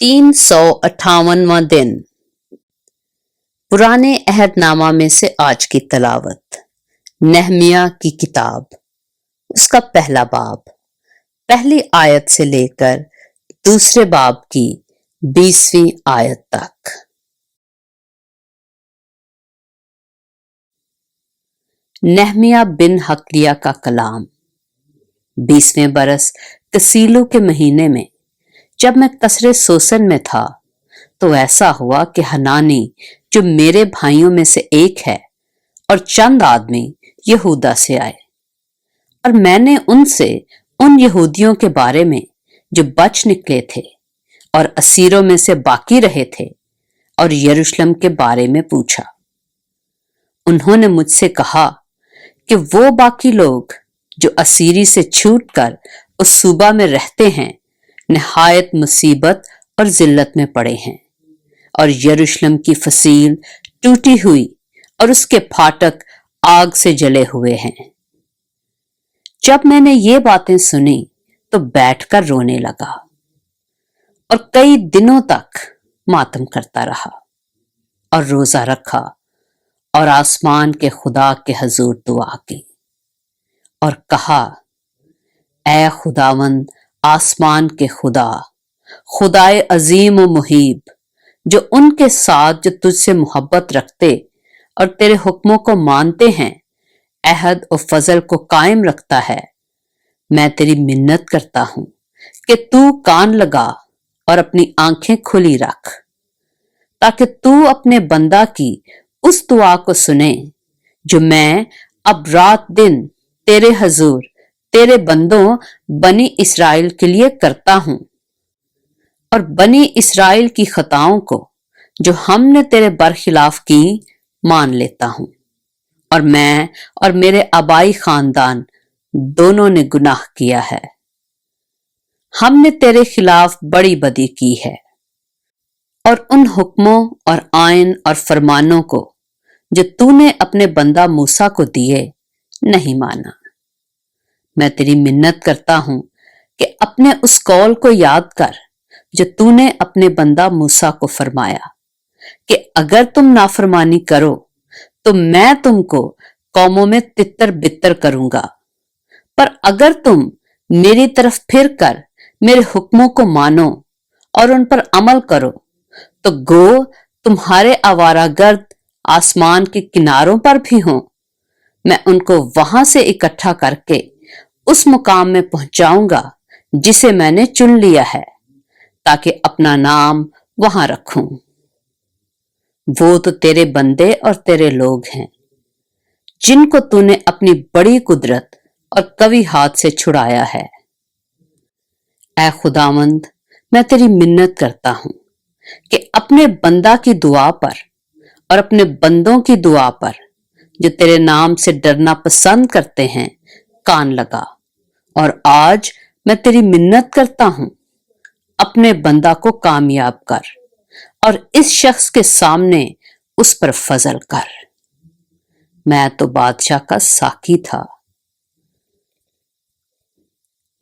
358वां दिन। पुराने अहदनामा में से आज की तलावत नहमिया की किताब, उसका पहला बाब, पहली आयत से लेकर दूसरे बाब की 20वीं आयत तक। नहमिया बिन हकलिया का कलाम। 20वें बरस कसीलू के महीने में जब मैं कसरे सोसन में था, तो ऐसा हुआ कि हनानी, जो मेरे भाइयों में से एक है, और चंद आदमी यहूदा से आए, और मैंने उनसे उन यहूदियों के बारे में जो बच निकले थे और असीरों में से बाकी रहे थे और यरूशलेम के बारे में पूछा। उन्होंने मुझसे कहा कि वो बाकी लोग जो असीरी से छूटकर उस सूबा में रहते हैं, निहायत मुसीबत और जिल्लत में पड़े हैं, और यरूशलेम की फसील टूटी हुई और उसके फाटक आग से जले हुए हैं। जब मैंने ये बातें सुनी तो बैठकर रोने लगा और कई दिनों तक मातम करता रहा और रोजा रखा और आसमान के खुदा के हजूर दुआ की और कहा, ऐ खुदावंद आसमान के खुदा, खुदाए अजीम व मुहीब, जो उनके साथ जो तुझसे मोहब्बत रखते और तेरे हुक्मों को मानते हैं, अहद और फजल को कायम रखता है, मैं तेरी मिन्नत करता हूं कि तू कान लगा और अपनी आंखें खुली रख, ताकि तू अपने बंदा की उस दुआ को सुने जो मैं अब रात दिन तेरे हजूर तेरे बंदों बनी इस्राएल के लिए करता हूं, और बनी इस्राएल की खताओं को जो हमने तेरे बरखिलाफ की मान लेता हूं। और मैं और मेरे आबाई खानदान दोनों ने गुनाह किया है, हमने तेरे खिलाफ बड़ी बदी की है, और उन हुक्मों और आयन और फरमानों को जो तूने अपने बंदा मूसा को दिए नहीं माना। मैं तेरी मिन्नत करता हूं कि अपने उस कौल को याद कर जो तूने अपने बंदा मूसा को फरमाया कि अगर तुम नाफरमानी करो तो मैं तुमको कौमों में तितर बितर करूंगा, पर अगर तुम मेरी तरफ फिर कर मेरे हुक्मों को मानो और उन पर अमल करो, तो गो तुम्हारे आवारागर्द आसमान के किनारों पर भी हों, मैं उनको वहां से इकट्ठा करके उस मुकाम में पहुंचाऊंगा जिसे मैंने चुन लिया है, ताकि अपना नाम वहां रखूं। वो तो तेरे बंदे और तेरे लोग हैं, जिनको तूने अपनी बड़ी कुदरत और कवी हाथ से छुड़ाया है। ऐ खुदावंद, मैं तेरी मिन्नत करता हूं कि अपने बंदा की दुआ पर और अपने बंदों की दुआ पर जो तेरे नाम से डरना पसंद करते हैं कान लगा। और आज मैं तेरी मिन्नत करता हूं, अपने बंदा को कामयाब कर और इस शख्स के सामने उस पर फजल कर। मैं तो बादशाह का साकी था।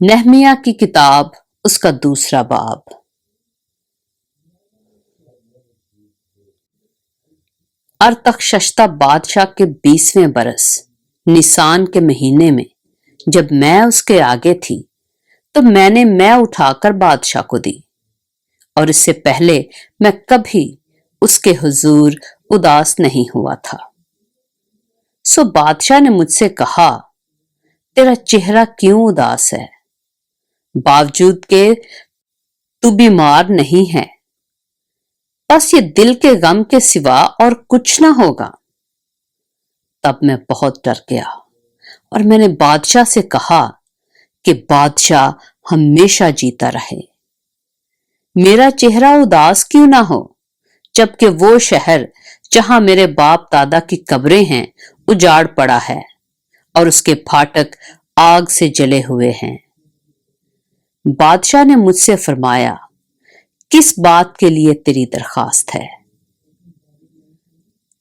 नहमिया की किताब, उसका दूसरा बाब। अरतख्शश्ता बादशाह के 20वें बरस निसान के महीने में जब मैं उसके आगे थी, तो मैंने मैं उठाकर बादशाह को दी, और इससे पहले मैं कभी उसके हुजूर उदास नहीं हुआ था। सो बादशाह ने मुझसे कहा, तेरा चेहरा क्यों उदास है, बावजूद के तू बीमार नहीं है? बस ये दिल के गम के सिवा और कुछ ना होगा। तब मैं बहुत डर गया और मैंने बादशाह से कहा कि बादशाह हमेशा जीता रहे। मेरा चेहरा उदास क्यों ना हो, जबकि वो शहर जहां मेरे बाप दादा की कब्रें हैं उजाड़ पड़ा है और उसके फाटक आग से जले हुए हैं। बादशाह ने मुझसे फरमाया, किस बात के लिए तेरी दरखास्त है?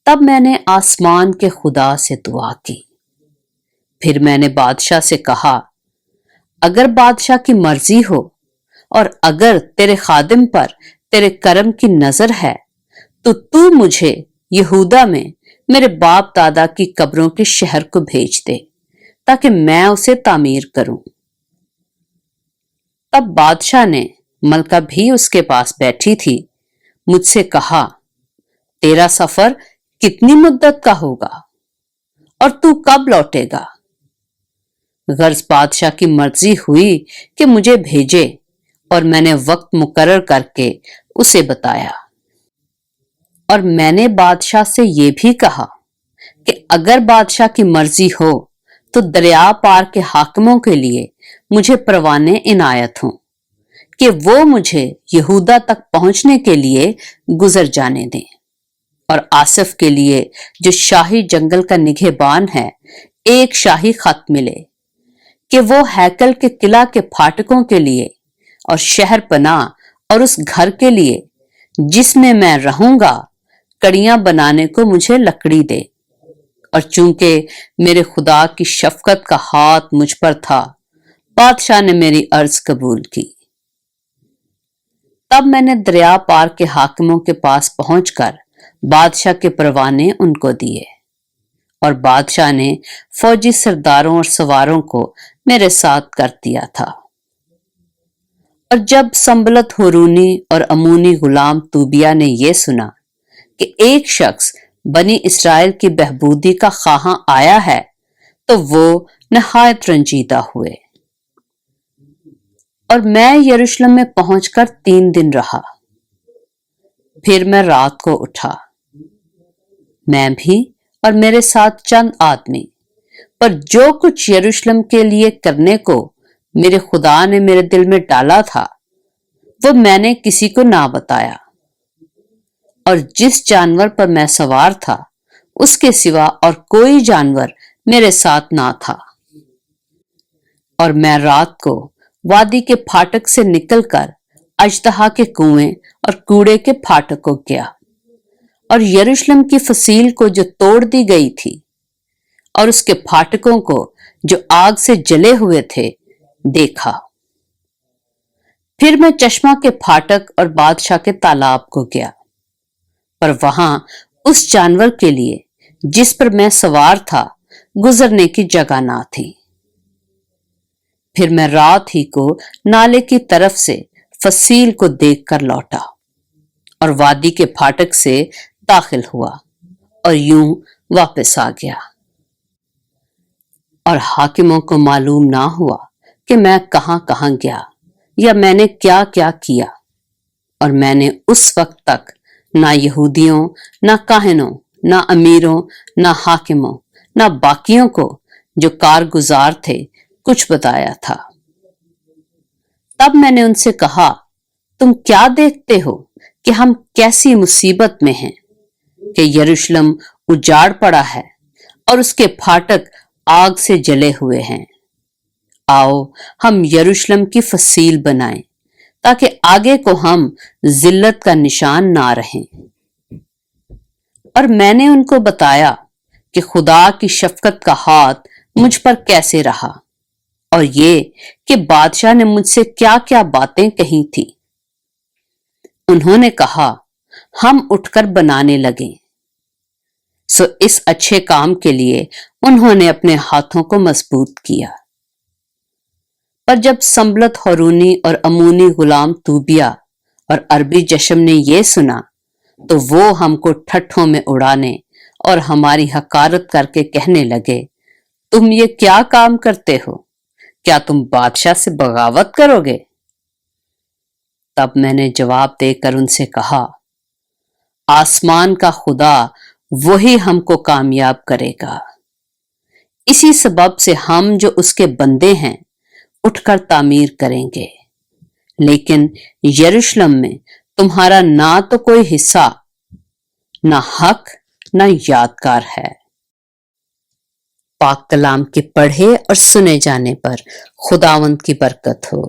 तब मैंने आसमान के खुदा से दुआ की। फिर मैंने बादशाह से कहा, अगर बादशाह की मर्जी हो और अगर तेरे खादिम पर तेरे करम की नजर है तो तू मुझे यहूदा में मेरे बाप दादा की कब्रों के शहर को भेज दे ताकि मैं उसे तामीर करूं। तब बादशाह ने, मलका भी उसके पास बैठी थी, मुझसे कहा, तेरा सफर कितनी मुद्दत का होगा और तू कब लौटेगा? गर्ज बादशाह की मर्जी हुई कि मुझे भेजे और मैंने वक्त मुकर्रर करके उसे बताया। और मैंने बादशाह से ये भी कहा कि अगर बादशाह की मर्जी हो तो दरिया पार के हाकिमों के लिए मुझे परवाने इनायत हों कि वो मुझे यहूदा तक पहुंचने के लिए गुजर जाने दें, और आसिफ के लिए जो शाही जंगल का निगहबान है एक शाही खत मिले कि वो हैकल के किला के फाटकों के लिए और शहर पनाह और उस घर के लिए जिसमें मैं रहूंगा कड़ियां बनाने को मुझे लकड़ी दे। और चूंकि मेरे खुदा की शफकत का हाथ मुझ पर था, बादशाह ने मेरी अर्ज कबूल की। तब मैंने दरिया पार के हाकिमों के पास पहुंचकर बादशाह के परवाने उनको दिए, और बादशाह ने फौजी सरदारों और सवारों को मेरे साथ कर दिया था। और जब संबलत होरूनी और अमूनी गुलाम तूबिया ने यह सुना कि एक शख्स बनी इस्राएल की बहबूदी का ख्वाहां आया है, तो वो नहायत रंजीदा हुए। और मैं यरूशलेम में पहुंचकर 3 दिन रहा। फिर मैं रात को उठा, मैं भी और मेरे साथ चंद आदमी, पर जो कुछ यरूशलेम के लिए करने को मेरे खुदा ने मेरे दिल में डाला था वो मैंने किसी को ना बताया। और जिस जानवर पर मैं सवार था उसके सिवा और कोई जानवर मेरे साथ ना था। और मैं रात को वादी के फाटक से निकलकर अजदहा के कुएं और कूड़े के फाटक को गया, और यरूशलेम की फसील को जो तोड़ दी गई थी और उसके फाटकों को जो आग से जले हुए थे देखा। फिर मैं चश्मा के फाटक और बादशाह के तालाब को गया, पर वहां उस जानवर के लिए जिस पर मैं सवार था गुजरने की जगह ना थी। फिर मैं रात ही को नाले की तरफ से फसील को देखकर लौटा और वादी के फाटक से दाखिल हुआ और यूं वापस आ गया। और हाकिमों को मालूम ना हुआ कि मैं कहां कहां गया या मैंने क्या क्या किया। और मैंने उस वक्त तक ना यहूदियों, ना काहिनों, ना अमीरों, ना हाकिमों, ना बाकियों को जो कारगुजार थे कुछ बताया था। तब मैंने उनसे कहा, तुम क्या देखते हो कि हम कैसी मुसीबत में हैं कि यरूशलेम उजाड़ पड़ा है और उसके फाटक आग से जले हुए हैं। आओ हम यरूशलेम की फसील बनाएं ताकि आगे को हम जिल्लत का निशान ना रहें। और मैंने उनको बताया कि खुदा की शफकत का हाथ मुझ पर कैसे रहा और ये कि बादशाह ने मुझसे क्या क्या बातें कही थी। उन्होंने कहा, हम उठकर बनाने लगे। सो इस अच्छे काम के लिए उन्होंने अपने हाथों को मजबूत किया। पर जब संबलत होरूनी और अमूनी गुलाम तूबिया और अरबी जशम ने यह सुना तो वो हमको ठट्ठों में उड़ाने और हमारी हकारत करके कहने लगे, तुम ये क्या काम करते हो? क्या तुम बादशाह से बगावत करोगे? तब मैंने जवाब देकर उनसे कहा, आसमान का खुदा वही हमको कामयाब करेगा। इसी सबब से हम जो उसके बंदे हैं उठकर तामीर करेंगे, लेकिन यरूशलेम में तुम्हारा ना तो कोई हिस्सा, ना हक, ना यादगार है। पाक कलाम के पढ़े और सुने जाने पर खुदावंद की बरकत हो।